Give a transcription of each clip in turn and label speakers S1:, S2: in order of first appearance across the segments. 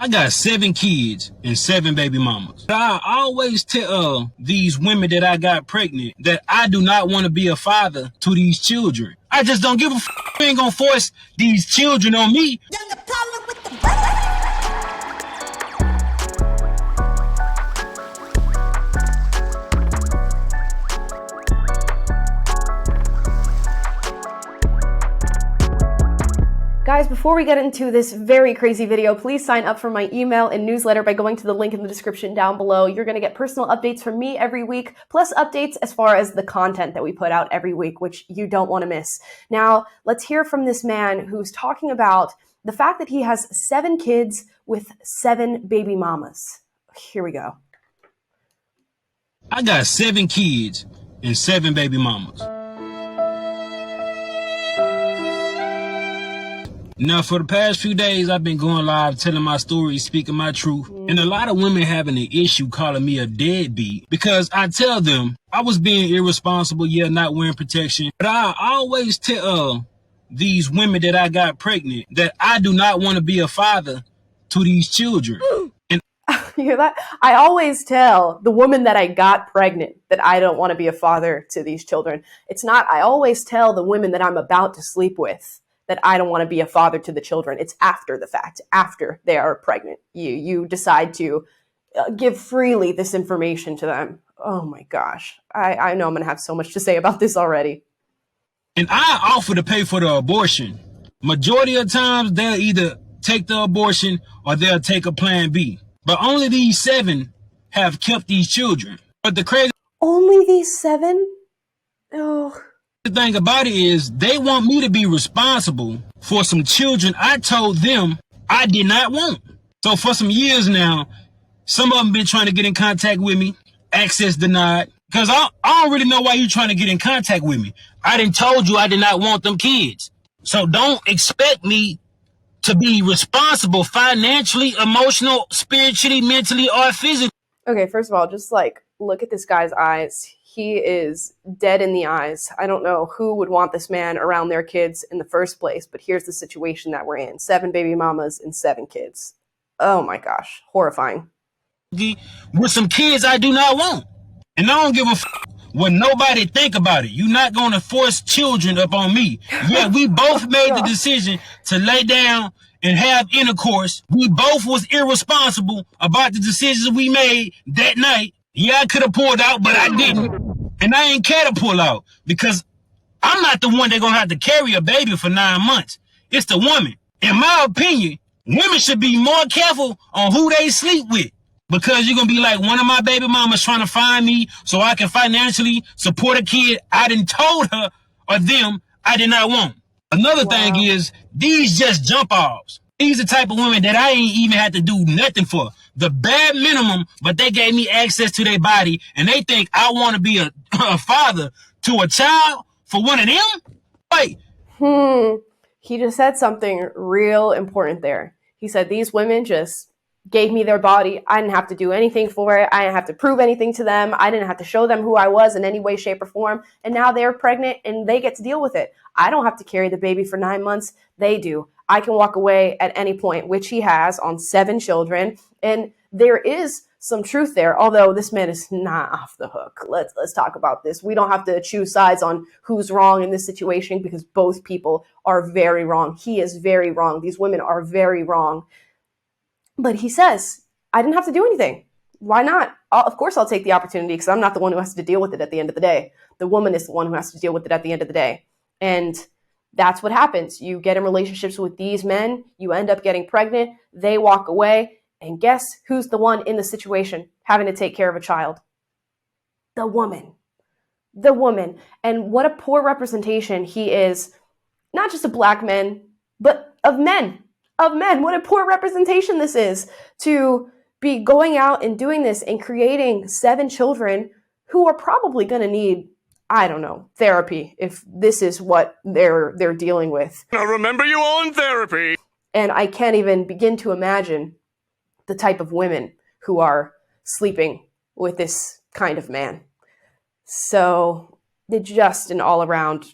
S1: I got 7 kids and 7 baby mamas. I always tell these women that I got pregnant that I do not want to be a father to these children. I just don't give a f. You ain't gonna force these children on me.
S2: Guys, before we get into this very crazy video, please sign up for my email and newsletter by going to the link in the description down below. You're going to get personal updates from me every week, plus updates as far as the content that we put out every week, which you don't want to miss. Now, let's hear from this man who's talking about the fact that he has 7 kids with 7 baby mamas. Here we go.
S1: I got 7 kids and 7 baby mamas. Now, for the past few days, I've been going live, telling my story, speaking my truth. And a lot of women having an issue calling me a deadbeat because I tell them I was being irresponsible, not wearing protection. But I always tell these women that I got pregnant that I do not want to be a father to these children. And
S2: you hear that? I always tell the woman that I got pregnant that I don't want to be a father to these children. It's not, I always tell the women that I'm about to sleep with that I don't want to be a father to the children. It's after the fact, after they are pregnant. You decide to give freely this information to them. Oh my gosh. I know I'm going to have so much to say about this already.
S1: And I offer to pay for the abortion. Majority of times, they'll either take the abortion or they'll take a plan B. But only these 7 have kept these children. But the crazy...
S2: Only these 7? Oh...
S1: The thing about it is they want me to be responsible for some children I told them I did not want. So for some years now, some of them been trying to get in contact with me, access denied, because I don't really know why you're trying to get in contact with me. I done told you I did not want them kids. So don't expect me to be responsible financially, emotional, spiritually, mentally, or physically.
S2: Okay, first of all, just like look at this guy's eyes. He is dead in the eyes. I don't know who would want this man around their kids in the first place, but here's the situation that we're in. 7 baby mamas and 7 kids. Oh my gosh, horrifying.
S1: With some kids I do not want. And I don't give a f what nobody think about it. You're not going to force children up on me. Yeah, we both made the decision to lay down and have intercourse. We both was irresponsible about the decisions we made that night. Yeah, I could have pulled out, but I didn't. And I ain't care to pull out because I'm not the one that's going to have to carry a baby for 9 months. It's the woman. In my opinion, women should be more careful on who they sleep with because you're going to be like one of my baby mamas trying to find me so I can financially support a kid I done told her or them I did not want. Another thing is these just jump offs. These are the type of women that I ain't even had to do nothing for. The bare minimum, but they gave me access to their body, and they think I want to be a father to a child for one of them? Wait.
S2: He just said something real important there. He said these women just gave me their body. I didn't have to do anything for it. I didn't have to prove anything to them. I didn't have to show them who I was in any way, shape, or form. And now they're pregnant, and they get to deal with it. I don't have to carry the baby for 9 months. They do. I can walk away at any point, which he has on 7 children. And there is some truth there, although this man is not off the hook. Let's talk about this. We don't have to choose sides on who's wrong in this situation because both people are very wrong. He is very wrong. These women are very wrong. But he says, I didn't have to do anything. Why not? Of course I'll take the opportunity because I'm not the one who has to deal with it at the end of the day. The woman is the one who has to deal with it at the end of the day. And that's what happens. You get in relationships with these men, you end up getting pregnant, they walk away, and guess who's the one in the situation having to take care of a child? The woman. The woman. And what a poor representation he is, not just of black men, but of men. Of men. What a poor representation this is to be going out and doing this and creating 7 children who are probably going to need, I don't know, therapy if this is what they're dealing with.
S3: Now remember, you all in therapy.
S2: And I can't even begin to imagine the type of women who are sleeping with this kind of man. So it's just an all-around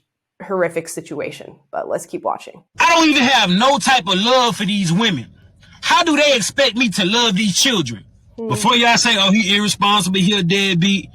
S2: horrific situation. But let's keep watching.
S1: I don't even have no type of love for these women. How do they expect me to love these children? Before y'all say, oh, he irresponsible, he a deadbeat,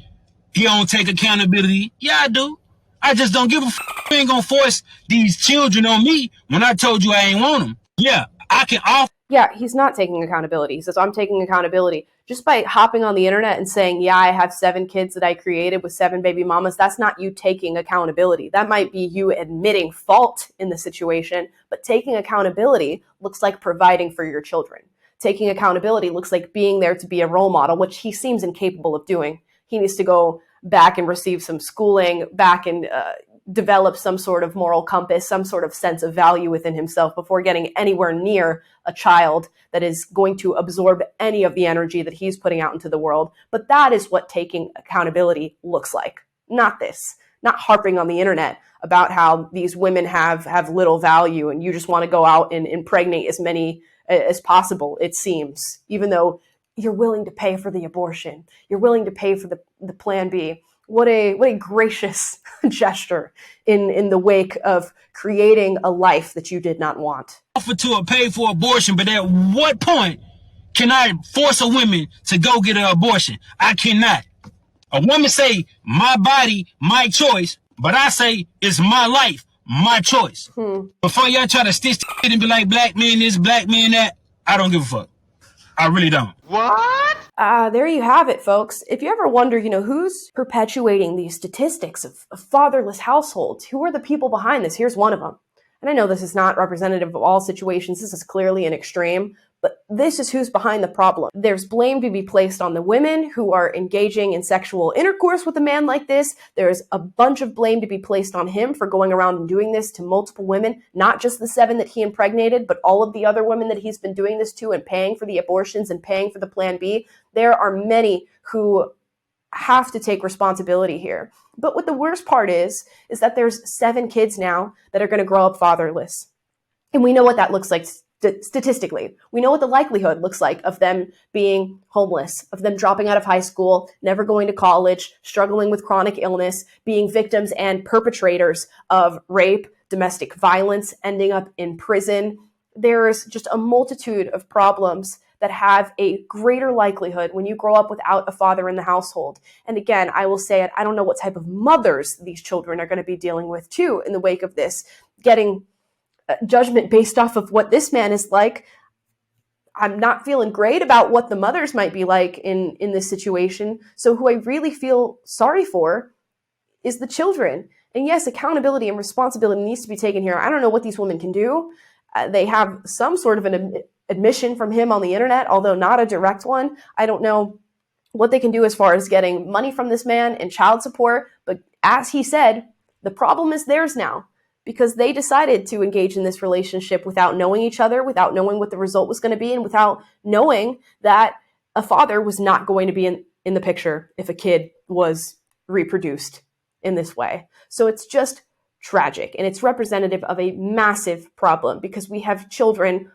S1: he don't take accountability. Yeah, I do. I just don't give a f***. You ain't gonna force these children on me when I told you I ain't want them. Yeah, I can offer.
S2: Yeah, he's not taking accountability. He says, I'm taking accountability. Just by hopping on the internet and saying, yeah, I have 7 kids that I created with 7 baby mamas, that's not you taking accountability. That might be you admitting fault in the situation, but taking accountability looks like providing for your children. Taking accountability looks like being there to be a role model, which he seems incapable of doing. He needs to go back and receive some schooling, back and develop some sort of moral compass, some sort of sense of value within himself before getting anywhere near a child that is going to absorb any of the energy that he's putting out into the world. But that is what taking accountability looks like. Not this. Not harping on the internet about how these women have little value and you just want to go out and impregnate as many as possible, it seems, even though you're willing to pay for the abortion. You're willing to pay for the Plan B. What a gracious gesture in the wake of creating a life that you did not want.
S1: Offer to pay for abortion, but at what point can I force a woman to go get an abortion? I cannot. A woman say, my body, my choice, but I say, it's my life, my choice. Before y'all try to stitch it and be like, black men this, black men that, I don't give a fuck. I really don't.
S3: What?
S2: There you have it, folks. If you ever wonder, who's perpetuating these statistics of fatherless households, who are the people behind this? Here's one of them. And I know this is not representative of all situations. This is clearly an extreme, but this is who's behind the problem. There's blame to be placed on the women who are engaging in sexual intercourse with a man like this. There's a bunch of blame to be placed on him for going around and doing this to multiple women, not just the 7 that he impregnated, but all of the other women that he's been doing this to and paying for the abortions and paying for the Plan B. There are many who have to take responsibility here. But what the worst part is that there's 7 kids now that are going to grow up fatherless. And we know what that looks like statistically. We know what the likelihood looks like of them being homeless, of them dropping out of high school, never going to college, struggling with chronic illness, being victims and perpetrators of rape, domestic violence, ending up in prison. There's just a multitude of problems that have a greater likelihood when you grow up without a father in the household. And again, I will say it, I don't know what type of mothers these children are going to be dealing with too in the wake of this, getting judgment based off of what this man is like. I'm not feeling great about what the mothers might be like in this situation. So who I really feel sorry for is the children. And yes, accountability and responsibility needs to be taken here. I don't know what these women can do. They have some sort of an admission from him on the internet, although not a direct one. I don't know what they can do as far as getting money from this man and child support. But as he said, the problem is theirs now because they decided to engage in this relationship without knowing each other, without knowing what the result was going to be, and without knowing that a father was not going to be in the picture if a kid was reproduced in this way. So it's just tragic, and it's representative of a massive problem because we have children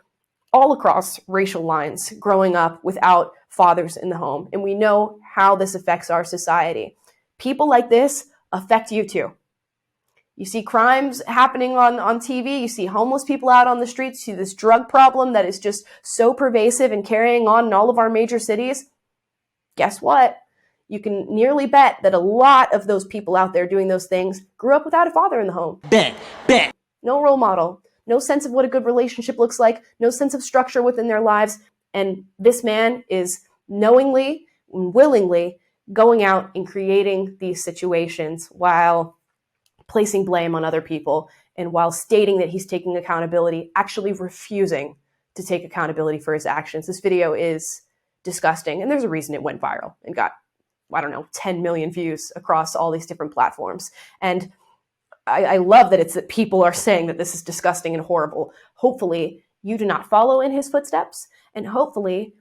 S2: all across racial lines growing up without fathers in the home, and we know how this affects our society. People like this affect you too. You see crimes happening on TV, you see homeless people out on the streets, you see this drug problem that is just so pervasive and carrying on in all of our major cities. Guess what? You can nearly bet that a lot of those people out there doing those things grew up without a father in the home. Bet. No role model, no sense of what a good relationship looks like, no sense of structure within their lives. And this man is knowingly and willingly going out and creating these situations while placing blame on other people and while stating that he's taking accountability, actually refusing to take accountability for his actions. This video is disgusting, and there's a reason it went viral and got, 10 million views across all these different platforms. And I love that it's that people are saying that this is disgusting and horrible. Hopefully, you do not follow in his footsteps, and hopefully,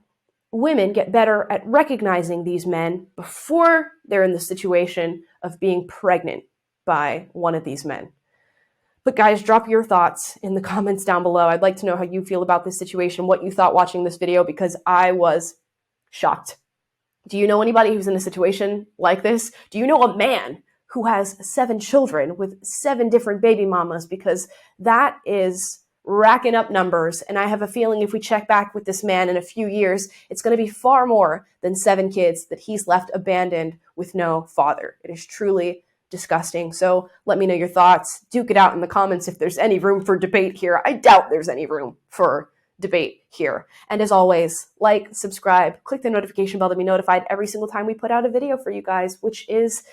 S2: women get better at recognizing these men before they're in the situation of being pregnant by one of these men. But guys, drop your thoughts in the comments down below. I'd like to know how you feel about this situation, what you thought watching this video, because I was shocked. Do you know anybody who's in a situation like this? Do you know a man who has 7 children with 7 different baby mamas? Because that is racking up numbers. And I have a feeling if we check back with this man in a few years, it's going to be far more than 7 kids that he's left abandoned with no father. It is truly disgusting. So let me know your thoughts. Duke it out in the comments if there's any room for debate here. I doubt there's any room for debate here. And as always, like, subscribe, click the notification bell to be notified every single time we put out a video for you guys, which is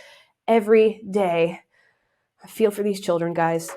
S2: every day. I feel for these children, guys.